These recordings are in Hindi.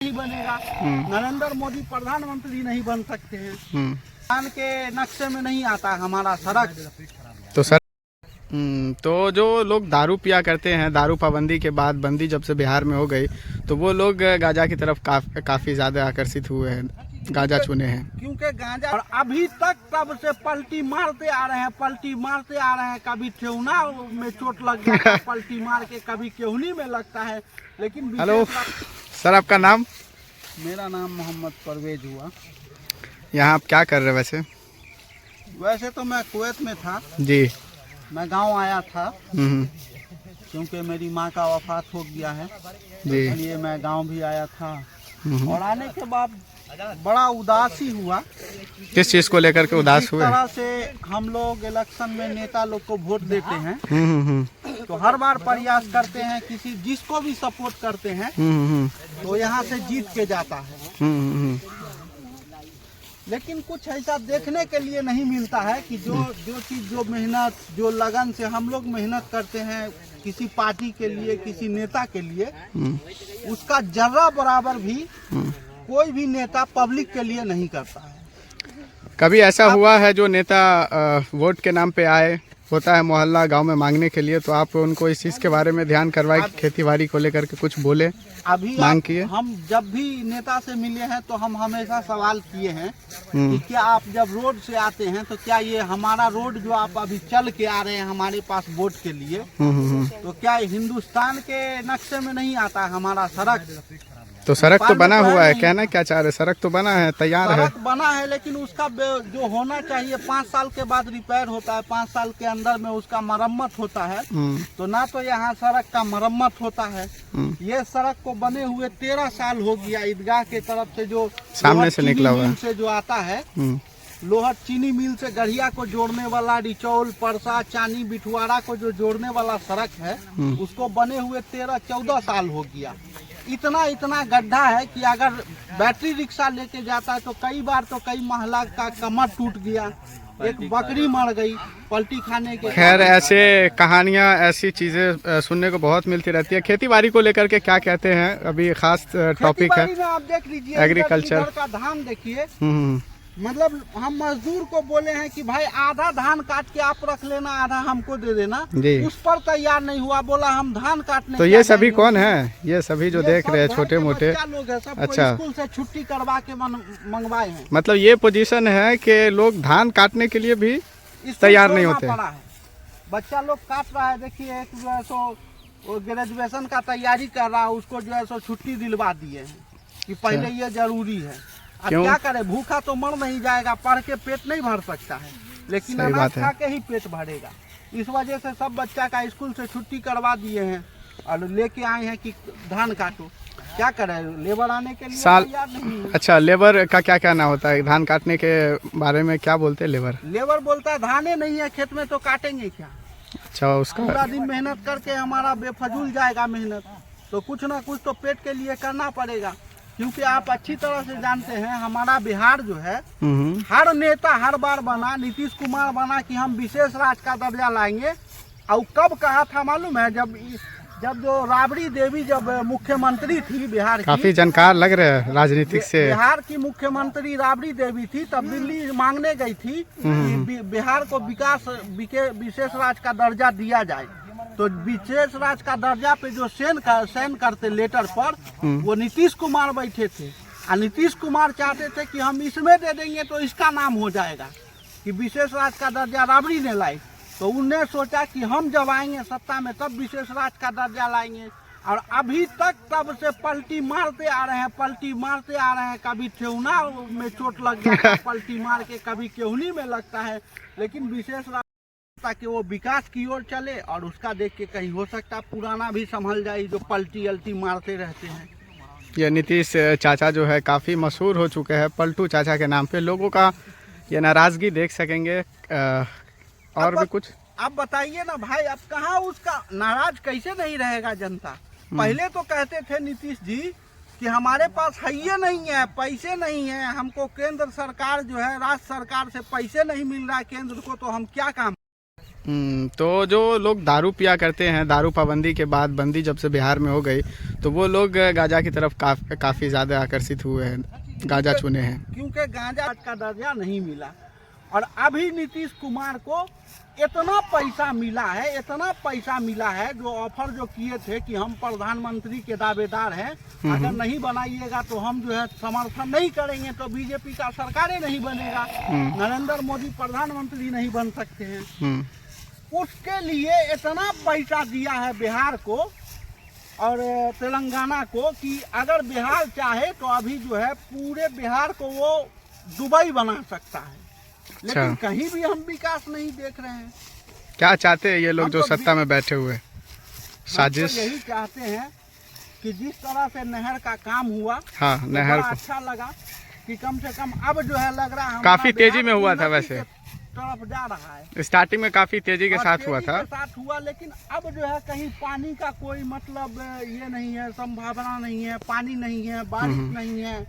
नहीं बनेगा। नरेंद्र मोदी प्रधानमंत्री नहीं बन सकते हैं। हिंदुस्तान के नक्शे में नहीं आता हमारा सड़क। तो सर तो जो लोग दारू पिया करते हैं, दारू पाबंदी के बाद बंदी जब से बिहार में हो गई तो वो लोग गांजा की तरफ काफी ज्यादा आकर्षित हुए हैं, गांजा चुने हैं। क्योंकि गांजा और अभी तक तब से पलटी मारते आ रहे हैं, पलटी मारते आ रहे हैं। कभी ठेहुना में चोट लग जाता है पलटी मार के, कभी केहुनी में लगता है। लेकिन हेलो सर, आपका नाम? मेरा नाम मोहम्मद परवेज हुआ। यहाँ आप क्या कर रहे हैं? वैसे तो मैं कुवैत में था जी। मैं गांव आया था क्योंकि मेरी माँ का वफात हो गया है जी, इसलिए मैं गांव भी आया था। और आने के बाद बड़ा उदास ही हुआ। किस चीज को लेकर के उदास हुए? जिस तरह से हम लोग इलेक्शन में नेता लोग को वोट देते हैं तो हर बार प्रयास करते हैं किसी जिसको भी सपोर्ट करते हैं तो यहाँ से जीत के जाता है। लेकिन कुछ ऐसा देखने के लिए नहीं मिलता है कि जो चीज, जो मेहनत, जो लगन से हम लोग मेहनत करते हैं किसी पार्टी के लिए, किसी नेता के लिए, उसका जर्रा बराबर भी कोई भी नेता पब्लिक के लिए नहीं करता है। कभी ऐसा हुआ है जो नेता वोट के नाम पे आए, होता है मोहल्ला गांव में मांगने के लिए, तो आप उनको इस चीज के बारे में ध्यान करवाए, खेती बाड़ी को लेकर के कुछ बोले, अभी मांग किए? हम जब भी नेता से मिले हैं तो हम हमेशा सवाल किए हैं कि क्या आप जब रोड से आते हैं तो क्या ये हमारा रोड जो आप अभी चल के आ रहे हैं हमारे पास वोट के लिए, तो क्या हिंदुस्तान के नक्शे में नहीं आता हमारा सड़क? तो सड़क तो बना हुआ है, कहना क्या चाह रहे? सड़क तो बना है, तैयार है। सड़क बना है लेकिन उसका जो होना चाहिए 5 साल के बाद रिपेयर होता है, 5 साल के अंदर में उसका मरम्मत होता है। तो ना तो यहाँ सड़क का मरम्मत होता है। ये सड़क को बने हुए 13 साल हो गया। ईदगाह के तरफ से जो सामने से निकला हुआ है, से जो आता है लोहट चीनी मिल से गढ़िया को जोड़ने वाला, रिचौल, परसा, चानी, बिठवाड़ा को जो जोड़ने वाला सड़क है उसको बने हुए 13-14 साल हो गया। इतना गड्ढा है कि अगर बैटरी रिक्शा लेके जाता है तो कई बार तो कई महिला का कमर टूट गया, एक बकरी मर गई पलटी खाने के। खैर ऐसे कहानियां, ऐसी चीजें सुनने को बहुत मिलती रहती है। खेती बाड़ी को लेकर के क्या कहते हैं? अभी खास टॉपिक है, आप देख लीजिए एग्रीकल्चर का धान देखिए। मतलब हम मजदूर को बोले हैं कि भाई आधा धान काट के आप रख लेना, आधा हमको दे देना, उस पर तैयार नहीं हुआ, बोला हम धान काटने। तो ये सभी कौन है? ये सभी जो देख रहे हैं छोटे मोटे लोग हैं, सबको अच्छा, स्कूल से छुट्टी करवा के मंगवाए हैं। मतलब ये पोजीशन है कि लोग धान काटने के लिए भी तैयार नहीं होते। बच्चा लोग काट रहा है। देखिए एक जो है सो ग्रेजुएशन का तैयारी कर रहा है, उसको जो है सो छुट्टी दिलवा दिए हैं कि पहले ये जरूरी है। अब क्या करे, भूखा तो मर नहीं जाएगा, पढ़ के पेट नहीं भर सकता है, लेकिन अनाज खा के ही पेट भरेगा। इस वजह से सब बच्चा का स्कूल से छुट्टी करवा दिए हैं और लेके आए हैं कि धान काटो। क्या करे, लेबर आने के लिए तैयार नहीं है। अच्छा, लेबर का क्या कहना होता है धान काटने के बारे में? क्या बोलते हैं लेबर बोलता है धाने नहीं है खेत में तो काटेंगे क्या। अच्छा, उसका पूरा दिन मेहनत करके हमारा बेफजूल जाएगा मेहनत, तो कुछ ना कुछ तो पेट के लिए करना पड़ेगा। क्योंकि आप अच्छी तरह से जानते हैं हमारा बिहार जो है, हर नेता हर बार बना, नीतीश कुमार बना कि हम विशेष राज्य का दर्जा लाएंगे। और कब कहा था मालूम है? जब जो राबड़ी देवी जब मुख्यमंत्री थी बिहार की, काफी जानकार लग रहे हैं राजनीतिक से, बिहार की मुख्यमंत्री राबड़ी देवी थी, तब दिल्ली मांगने गई थी कि बिहार को विशेष राज्य का दर्जा दिया जाए। तो विशेष राज्य का दर्जा पे जो साइन करते लेटर पर, वो नीतीश कुमार बैठे थे। और नीतीश कुमार चाहते थे कि हम इसमें दे देंगे तो इसका नाम हो जाएगा कि विशेष राज्य का दर्जा राबड़ी ने लाई। तो उन्हें सोचा कि हम जब आएंगे सत्ता में तब विशेष राज्य का दर्जा लाएंगे। और अभी तक तब से पलटी मारते आ रहे हैं, पलटी मारते आ रहे हैं। कभी ठेहुना में चोट लग जाता है पलटी मार के, कभी केहुनी में लगता है। लेकिन विशेष ताकि वो विकास की ओर चले और उसका देख के कहीं हो सकता है पुराना भी संभल जाए जो पलटी अल्टी मारते रहते हैं। ये नीतीश चाचा जो है काफ़ी मशहूर हो चुके हैं पलटू चाचा के नाम पे। लोगों का ये नाराज़गी देख सकेंगे। और भी कुछ आप बताइए ना भाई, अब कहाँ उसका नाराज कैसे नहीं रहेगा जनता। पहले तो कहते थे नीतीश जी कि हमारे पास है नहीं है, पैसे नहीं है, हमको केंद्र सरकार जो है राज्य सरकार से पैसे नहीं मिल रहा है केंद्र को, तो हम क्या काम। तो जो लोग दारू पिया करते हैं, दारू पाबंदी के बाद बंदी जब से बिहार में हो गई, तो वो लोग गांजा की तरफ काफ़ी ज़्यादा आकर्षित हुए हैं, गांजा चुने हैं। क्योंकि गांजा का दर्जा नहीं मिला और अभी नीतीश कुमार को इतना पैसा मिला है, जो ऑफर जो किए थे कि हम प्रधानमंत्री के दावेदार हैं, अगर नहीं बनाइएगा तो हम जो है समर्थन नहीं करेंगे, तो बीजेपी का सरकारें नहीं बनेगा, नरेंद्र मोदी प्रधानमंत्री नहीं बन सकते हैं। उसके लिए इतना पैसा दिया है बिहार को और तेलंगाना को कि अगर बिहार चाहे तो अभी जो है पूरे बिहार को वो दुबई बना सकता है। लेकिन कहीं भी हम विकास नहीं देख रहे हैं। क्या चाहते हैं ये लोग जो सत्ता में बैठे हुए? साजिश यही चाहते हैं कि जिस तरह से नहर का काम हुआ, हाँ, नहर को अच्छा लगा कि कम से कम अब जो है लग रहा है काफी तेजी में हुआ था। वैसे तरफ जा रहा है, स्टार्टिंग में काफी तेजी के साथ हुआ, लेकिन अब जो है कहीं पानी का कोई मतलब ये नहीं है, संभावना नहीं है, पानी नहीं है, बारिश नहीं है,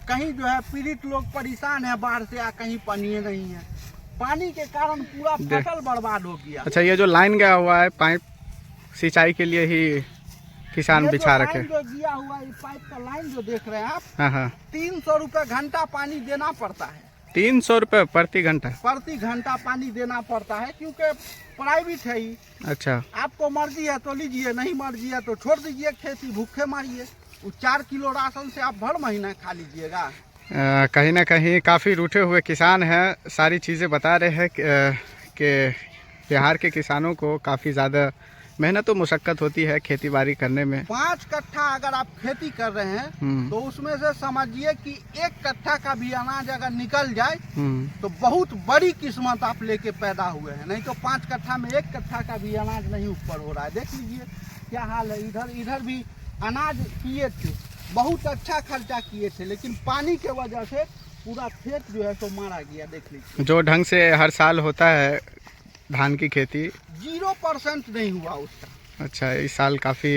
कहीं जो है पीड़ित लोग परेशान है बाढ़ से, कहीं पानी नहीं है, पानी के कारण पूरा फसल बर्बाद हो गया। अच्छा, ये जो लाइन गया हुआ है पाइप सिंचाई के लिए ही किसान बिछा रखे, जो दिया हुआ है पाइप का लाइन जो देख रहे हैं आप, हाँ, 300 रुपए घंटा पानी देना पड़ता है। 300 रुपए प्रति घंटा पानी देना पड़ता है, क्योंकि प्राइवेट है ही। अच्छा, आपको मर्जी है तो लीजिए, नहीं मर्जी है तो छोड़ दीजिए, खेती भूखे मारिए। 4 किलो राशन से आप भर महीना खा लीजिएगा। कहीं ना कहीं काफ़ी रूठे हुए किसान हैं, सारी चीज़ें बता रहे हैं कि बिहार के किसानों को काफ़ी ज़्यादा मेहनत और मुशक्क़त होती है खेती बाड़ी करने में। 5 कट्ठा अगर आप खेती कर रहे हैं तो उसमें से समझिए कि 1 कट्ठा का भी अनाज अगर निकल जाए तो बहुत बड़ी किस्मत आप लेके पैदा हुए हैं। नहीं तो 5 कट्ठा में 1 कट्ठा का भी अनाज नहीं ऊपर हो रहा है। देख लीजिए क्या हाल है। इधर भी अनाज किए थे, बहुत अच्छा खर्चा किए थे, लेकिन पानी के वजह से पूरा खेत जो है तो मारा गया। देख लीजिए, जो ढंग से हर साल होता है धान की खेती 0% नहीं हुआ उसका। अच्छा, इस साल काफ़ी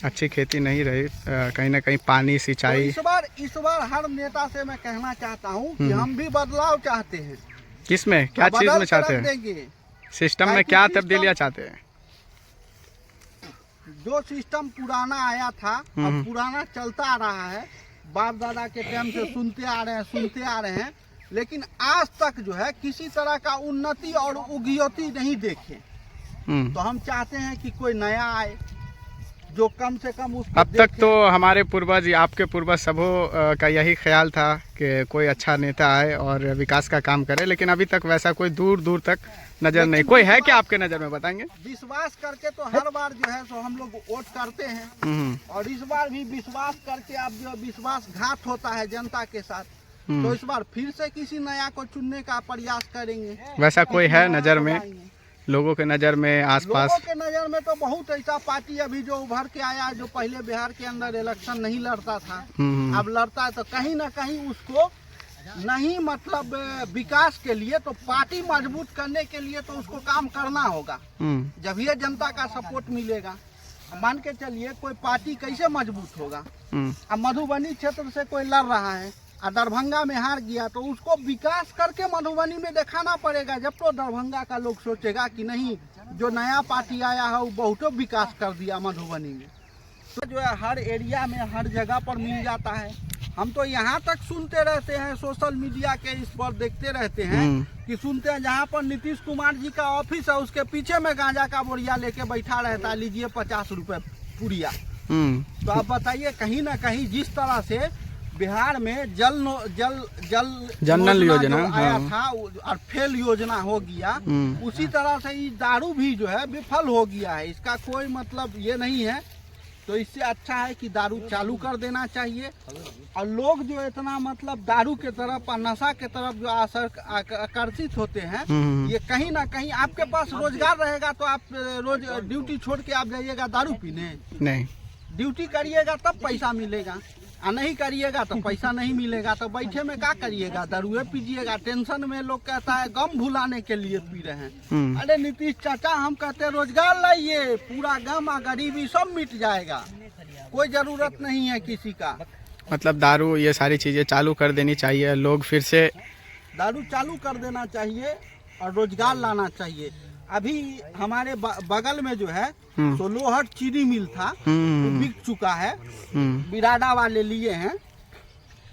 अच्छी खेती नहीं रही, कहीं ना कहीं पानी सिंचाई। तो इस बार हर नेता से मैं कहना चाहता हूँ कि हम भी बदलाव चाहते हैं। किसमें, क्या चीज़ में चाहते हैं? सिस्टम में क्या तब्दीलियाँ चाहते हैं? जो सिस्टम पुराना आया था और पुराना चलता आ रहा है, बाप दादा के टाइम से सुनते आ रहे हैं, लेकिन आज तक जो है किसी तरह का उन्नति और उन्नति नहीं देखे। तो हम चाहते हैं कि कोई नया आए जो कम से कम उसको अब तक तो हमारे पूर्वज, आपके पूर्वज सबों का यही ख्याल था कि कोई अच्छा नेता आए और विकास का काम करे, लेकिन अभी तक वैसा कोई दूर दूर तक नजर नहीं। कोई है क्या आपके नजर में, बताएंगे? विश्वास करके तो हर बार जो है सो हम लोग वोट करते हैं, और इस बार भी विश्वास करके अब जो विश्वासघात होता है जनता के साथ, तो इस बार फिर से किसी नया को चुनने का प्रयास करेंगे। वैसा कोई है नजर में, लोगों के नजर में, आसपास? लोगों के नजर में तो बहुत ऐसा पार्टी अभी जो उभर के आया, जो पहले बिहार के अंदर इलेक्शन नहीं लड़ता था, अब लड़ता है। तो कहीं ना कहीं उसको नहीं मतलब विकास के लिए, तो पार्टी मजबूत करने के लिए तो उसको काम करना होगा, जब ये जनता का सपोर्ट मिलेगा। मान के चलिए कोई पार्टी कैसे मजबूत होगा। अब मधुबनी क्षेत्र से कोई लड़ रहा है और दरभंगा में हार गया, तो उसको विकास करके मधुबनी में दिखाना पड़ेगा। जब तो दरभंगा का लोग सोचेगा कि नहीं, जो नया पार्टी आया है वो बहुत विकास कर दिया मधुबनी में। तो जो है हर एरिया में हर जगह पर मिल जाता है। हम तो यहाँ तक सुनते रहते हैं, सोशल मीडिया के इस पर देखते रहते हैं कि सुनते हैं जहाँ पर नीतीश कुमार जी का ऑफिस है उसके पीछे में गांजा का बोरिया लेके बैठा रहता है, लीजिए 50 रुपए पुड़िया। तो आप बताइए, कहीं ना कहीं जिस तरह से बिहार में जल नल योजना आया था और फेल योजना हो गया, उसी तरह से ये दारू भी जो है विफल हो गया है। इसका कोई मतलब ये नहीं है। तो इससे अच्छा है कि दारू चालू कर देना चाहिए, और लोग जो इतना मतलब दारू के तरफ और नशा के तरफ जो आकर्षित होते हैं, ये कहीं ना कहीं आपके पास रोजगार रहेगा तो आप रोज ड्यूटी छोड़ के आप जाइएगा दारू पीने? नहीं, ड्यूटी करिएगा तब पैसा मिलेगा, और नहीं करिएगा तो पैसा नहीं मिलेगा। तो बैठे में क्या करिएगा, दारुए पीजिएगा। टेंशन में लोग कहता है गम भुलाने के लिए पी रहे हैं। अरे नीतीश चाचा, हम कहते हैं रोजगार लाइए, पूरा गम और गरीबी सब मिट जाएगा, कोई जरूरत नहीं है किसी का। मतलब दारू, ये सारी चीजें चालू कर देनी चाहिए, लोग फिर से दारू चालू कर देना चाहिए। और रोजगार लाना चाहिए। अभी हमारे बगल में जो है तो लोहट चीनी मिल था, वो बिक चुका है, बिराडा वाले लिए हैं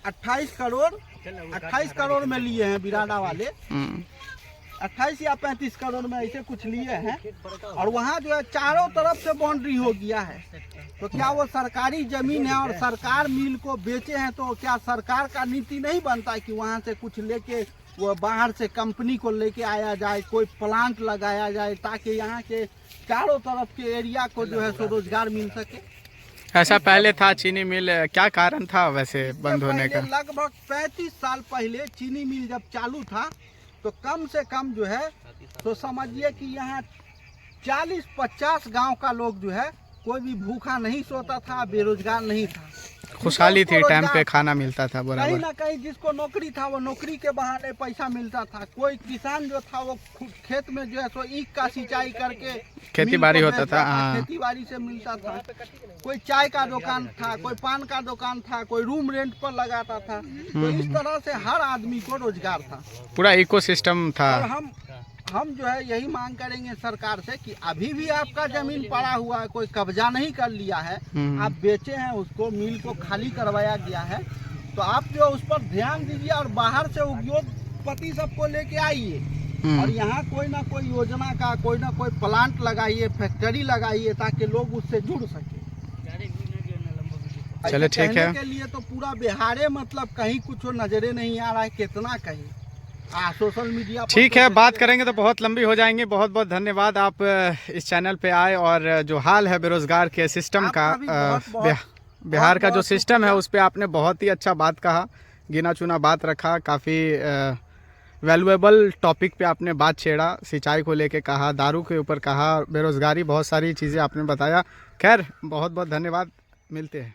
28 करोड़ में लिए हैं बिराडा वाले, 28 या 35 करोड़ में ऐसे कुछ लिए हैं। और वहाँ जो है चारों तरफ से बाउंड्री हो गया है, तो क्या वो सरकारी जमीन है और सरकार मिल को बेचे हैं, तो क्या सरकार का नीति नहीं बनता कि वहाँ से कुछ लेके वो बाहर से कंपनी को लेके आया जाए, कोई प्लांट लगाया जाए, ताकि यहाँ के चारों तरफ के एरिया को जो है सो रोजगार मिल सके। ऐसा पहले था चीनी मिल, क्या कारण था वैसे बंद होने का? लगभग 35 साल पहले चीनी मिल जब चालू था तो कम से कम जो है तो समझिए कि यहाँ 40-50 गांव का लोग जो है कोई भी भूखा नहीं सोता था, बेरोजगार नहीं था, खुशहाली थी, टाइम पे खाना मिलता था कहीं बराबर। ना कहीं जिसको नौकरी था वो नौकरी के बहाने पैसा मिलता था। कोई किसान जो था वो खेत में जो है सो ईख का सिंचाई करके खेती बाड़ी होता था, हाँ। खेती बाड़ी से मिलता था। कोई चाय का दुकान था, कोई पान का दुकान था, कोई रूम रेंट पर लगाता था। तो इस तरह से हर आदमी को रोजगार था, पूरा इकोसिस्टम था। और हम जो है यही मांग करेंगे सरकार से कि अभी भी आपका जमीन पड़ा हुआ है, कोई कब्जा नहीं कर लिया है, आप बेचे हैं उसको, मिल को खाली करवाया गया है, तो आप जो उस पर ध्यान दीजिए और बाहर से उद्योगपति सबको लेके आइए और यहाँ कोई ना कोई योजना का कोई ना कोई प्लांट लगाइए, फैक्ट्री लगाइए, ताकि लोग उससे जुड़ सके। चले ठीक है। के लिए तो पूरा बिहार मतलब कहीं कुछ नजरे नहीं आ रहा है, कितना कहीं सोशल मीडिया। ठीक है, बात करेंगे तो बहुत लंबी हो जाएंगी। बहुत बहुत धन्यवाद आप इस चैनल पे आए और जो हाल है बेरोजगार के सिस्टम का, बिहार का जो सिस्टम है उस पे आपने बहुत ही अच्छा बात कहा, गिना चुना बात रखा, काफ़ी वैल्यूएबल टॉपिक पे आपने बात छेड़ा, सिंचाई को लेके कहा, दारू के ऊपर कहा, बेरोजगारी, बहुत सारी चीज़ें आपने बताया। खैर बहुत बहुत धन्यवाद, मिलते हैं।